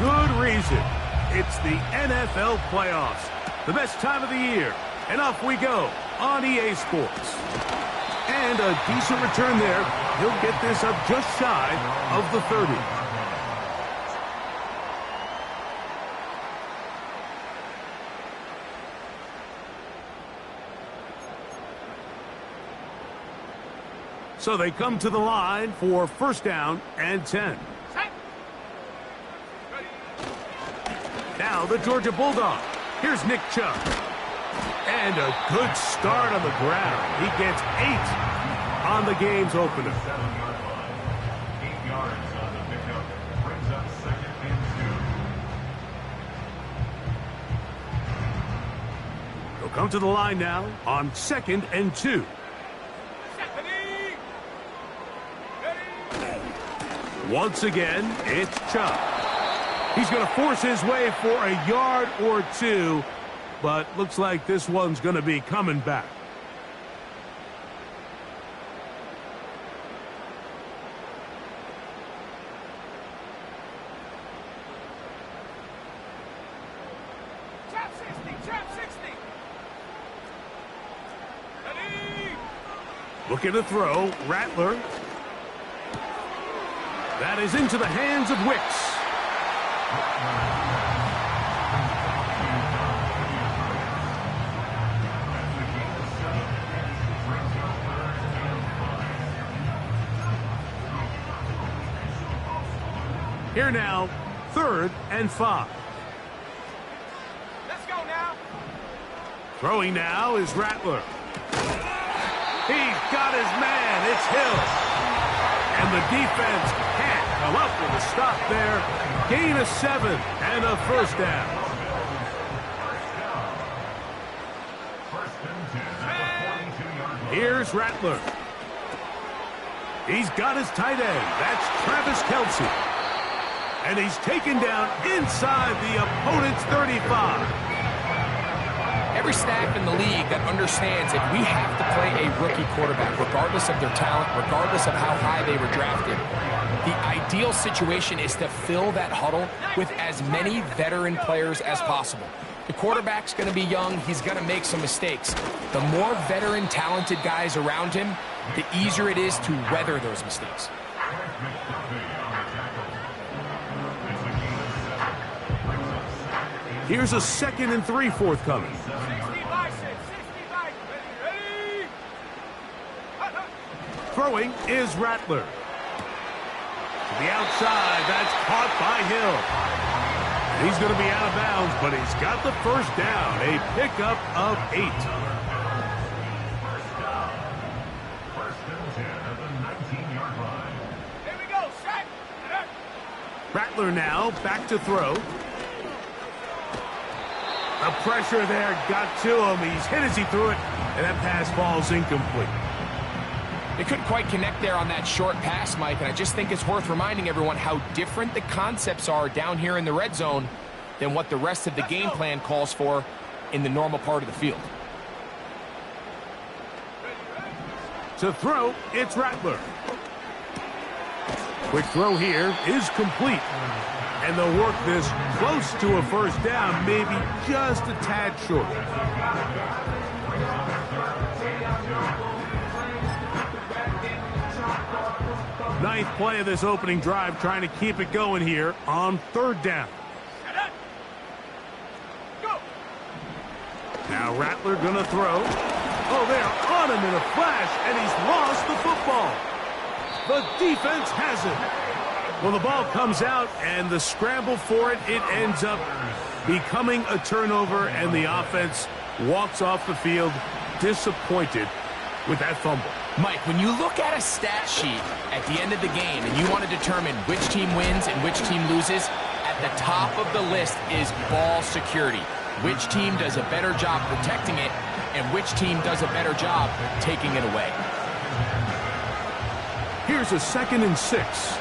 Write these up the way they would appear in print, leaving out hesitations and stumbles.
good reason. It's the NFL playoffs, the best time of the year. And off we go on EA Sports. And a decent return there. He'll get this up just shy of the 30. So they come to the line for first down and 10. Now the Georgia Bulldog. Here's Nick Chubb. And a good start on the ground. He gets 8 on the game's opener. 8 yards on the pickup. Brings up 2nd and 2. They'll come to the line now on 2nd and 2. Once again, it's Chubb. He's going to force his way for a yard or 2, but looks like this one's going to be coming back. Looking to throw, Rattler. That is into the hands of Wicks. Here now, 3rd and 5. Let's go now. Throwing now is Rattler. He's got his man. It's Hill. And the defense can't come up with a stop there. Gain of 7 and a first down. Here's Rattler. He's got his tight end. That's Travis Kelce. And he's taken down inside the opponent's 35. Every staff in the league that understands if we have to play a rookie quarterback, regardless of their talent, regardless of how high they were drafted, the ideal situation is to fill that huddle with as many veteran players as possible. The quarterback's going to be young. He's going to make some mistakes. The more veteran, talented guys around him, the easier it is to weather those mistakes. Here's a 2nd and 3 forthcoming. Throwing is Rattler. To the outside, that's caught by Hill. He's going to be out of bounds, but he's got the first down. A pickup of 8. First and 10 at the 19-yard line. Here we go, set. Rattler now back to throw. The pressure there got to him. He's hit as he threw it, and that pass falls incomplete. They couldn't quite connect there on that short pass, Mike, and I just think it's worth reminding everyone how different the concepts are down here in the red zone than what the rest of the game plan calls for in the normal part of the field. To throw, it's Rattler. Quick throw here is complete. And they'll work this close to a first down, maybe just a tad short. Ninth play of this opening drive, trying to keep it going here on 3rd down. Now Rattler gonna throw. Oh, they're on him in a flash, and he's lost the football. The defense has it. Well, the ball comes out, and the scramble for it, it ends up becoming a turnover, and the offense walks off the field disappointed with that fumble. Mike, when you look at a stat sheet at the end of the game and you want to determine which team wins and which team loses, at the top of the list is ball security. Which team does a better job protecting it, and which team does a better job taking it away. Here's a 2nd and 6.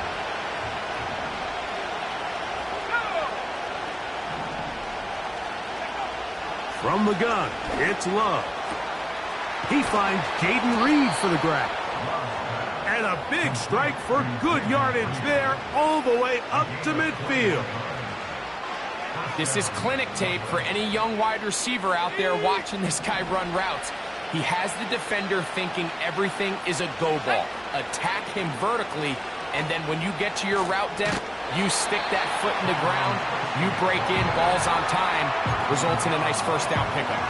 From the gun, it's Love. He finds Jaden Reed for the grab. And a big strike for good yardage there all the way up to midfield. This is clinic tape for any young wide receiver out there watching this guy run routes. He has the defender thinking everything is a go ball. Attack him vertically, and then when you get to your route depth, you stick that foot in the ground, you break in, balls on time, results in a nice first down pickup.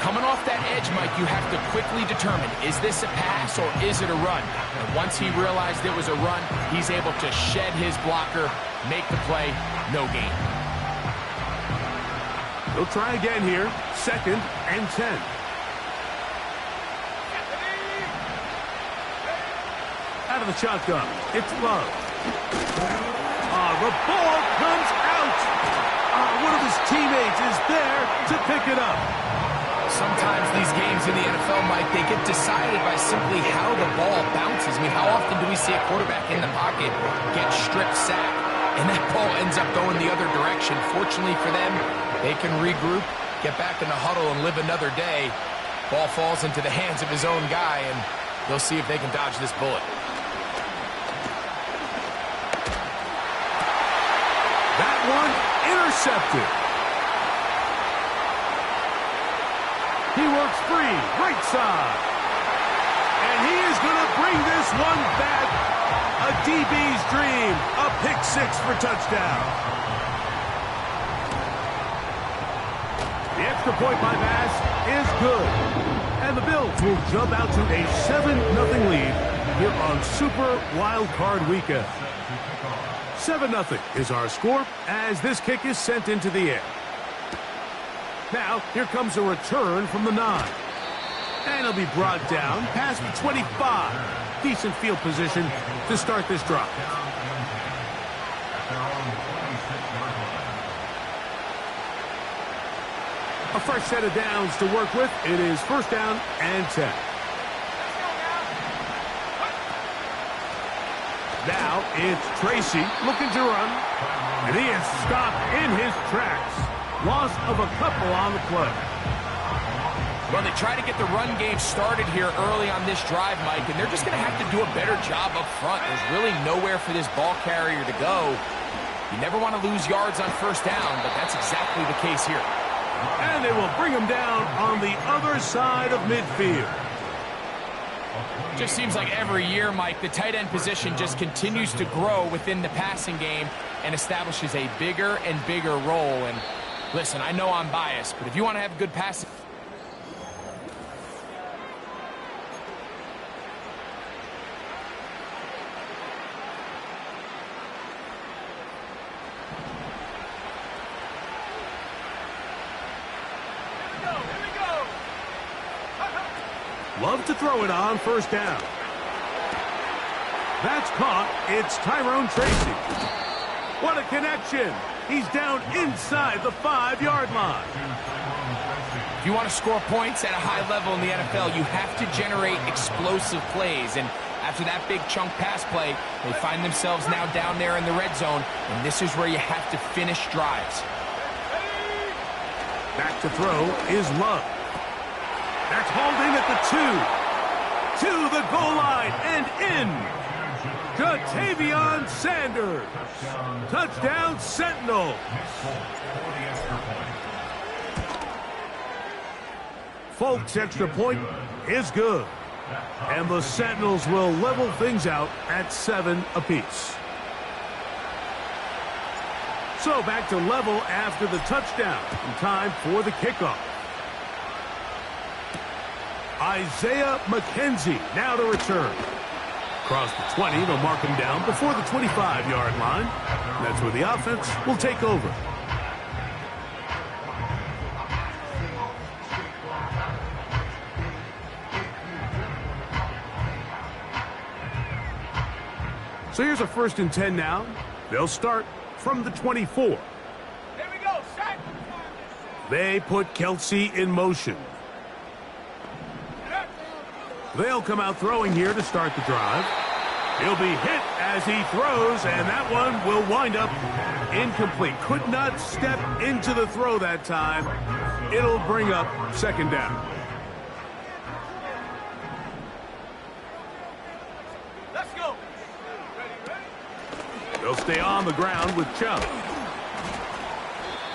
Coming off that edge, Mike, you have to quickly determine, is this a pass or is it a run? And once he realized it was a run, he's able to shed his blocker, make the play, no gain. He'll try again here, 2nd and 10. Out of the shotgun, it's Love. The ball comes out. One of his teammates is there to pick it up. Sometimes these games in the NFL, Mike, they get decided by simply how the ball bounces. I mean, how often do we see a quarterback in the pocket get strip sacked, and that ball ends up going the other direction? Fortunately for them, they can regroup, get back in the huddle, and live another day. Ball falls into the hands of his own guy, and they'll see if they can dodge this bullet. That one intercepted. He works free, right side. And he is going to bring this one back. A DB's dream. A pick 6 for touchdown. The extra point by Bass is good. And the Bills will jump out to a 7-0 lead here on Super Wild Card Weekend. 7-0 is our score as this kick is sent into the air. Now, here comes a return from the 9. And he'll be brought down past the 25. Decent field position to start this drive. A fresh set of downs to work with. It is 1st down and 10. Now it's Tracy looking to run. And he is stopped in his tracks. Loss of a couple on the play. Well, they try to get the run game started here early on this drive, Mike, and they're just going to have to do a better job up front. There's really nowhere for this ball carrier to go. You never want to lose yards on 1st down, but that's exactly the case here. And they will bring him down on the other side of midfield. Just seems like every year, Mike, the tight end position just continues to grow within the passing game and establishes a bigger and bigger role. And listen, I know I'm biased, but if you want to have good passing... Love to throw it on 1st down. That's caught. It's Tyrone Tracy. What a connection. He's down inside the 5-yard line. If you want to score points at a high level in the NFL, you have to generate explosive plays. And after that big chunk pass play, they find themselves now down there in the red zone. And this is where you have to finish drives. Back to throw is Love. That's hauled in at the 2. To the goal line and in. Jatavion Sanders. Touchdown Sentinel. Folks' extra point is good. And the Sentinels will level things out at 7 apiece. So back to level after the touchdown. In time for the kickoff. Isaiah McKenzie now to return. Across the 20, they'll mark him down before the 25-yard line. That's where the offense will take over. So here's a 1st and 10 now. They'll start from the 24. Here we go, set. They put Kelsey in motion. They'll come out throwing here to start the drive. He'll be hit as he throws, and that one will wind up incomplete. Could not step into the throw that time. It'll bring up 2nd down. Let's go. Ready. They'll stay on the ground with Chubb.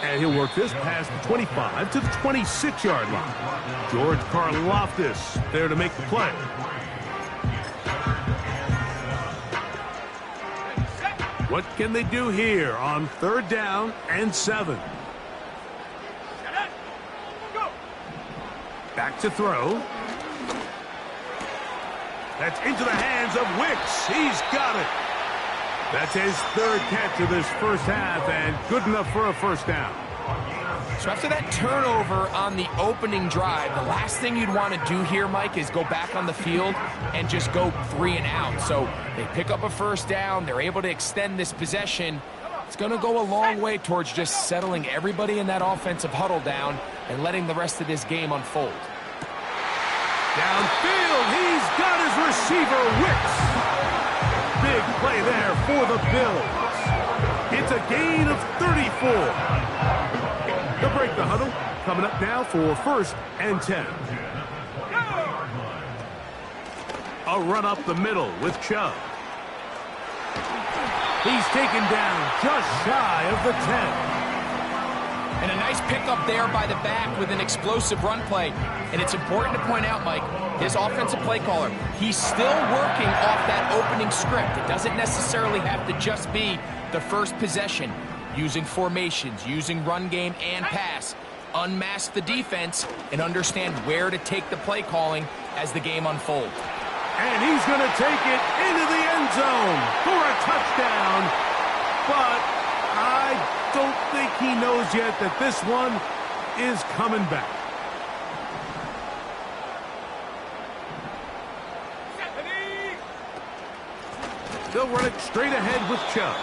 And he'll work this past the 25 to the 26-yard line. George Karlaftis there to make the play. What can they do here on 3rd down and 7? Back to throw. That's into the hands of Wicks. He's got it. That's his 3rd catch of this first half, and good enough for a first down. So after that turnover on the opening drive, the last thing you'd want to do here, Mike, is go back on the field and just go 3 and out. So they pick up a first down. They're able to extend this possession. It's going to go a long way towards just settling everybody in that offensive huddle down and letting the rest of this game unfold. Downfield, he's got his receiver, Wicks. Big play there for the Bills. It's a gain of 34. They'll break the huddle. Coming up now for 1st and 10. A run up the middle with Chubb. He's taken down just shy of the 10. And a nice pickup there by the back with an explosive run play. And it's important to point out, Mike, his offensive play caller, he's still working off that opening script. It doesn't necessarily have to just be the first possession. Using formations, using run game and pass. Unmask the defense and understand where to take the play calling as the game unfolds. And he's going to take it into the end zone for a touchdown. But I don't think he knows yet that this one is coming back. They'll run it straight ahead with Chubb.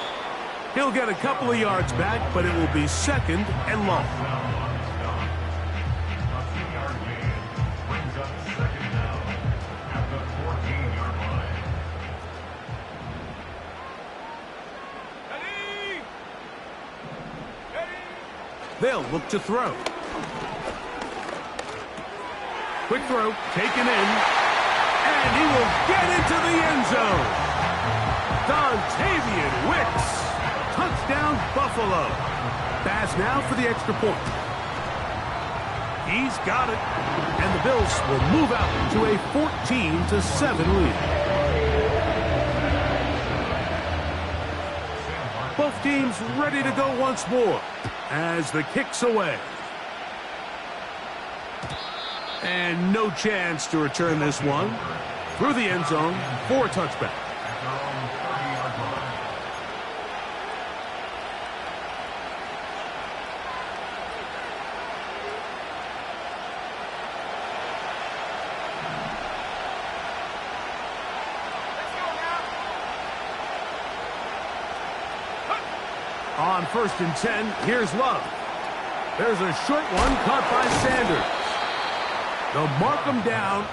He'll get a couple of yards back, but it will be 2nd and long. They'll look to throw. Quick throw, taken in, and he will get into the end zone. Dontavian Wicks. Touchdown, Buffalo. Pass now for the extra point. He's got it. And the Bills will move out to a 14-7 lead. Both teams ready to go once more as the kick's away. And no chance to return this one. Through the end zone for a touchback. On 1st and 10, here's Love. There's a short one caught by Sanders. They'll mark him down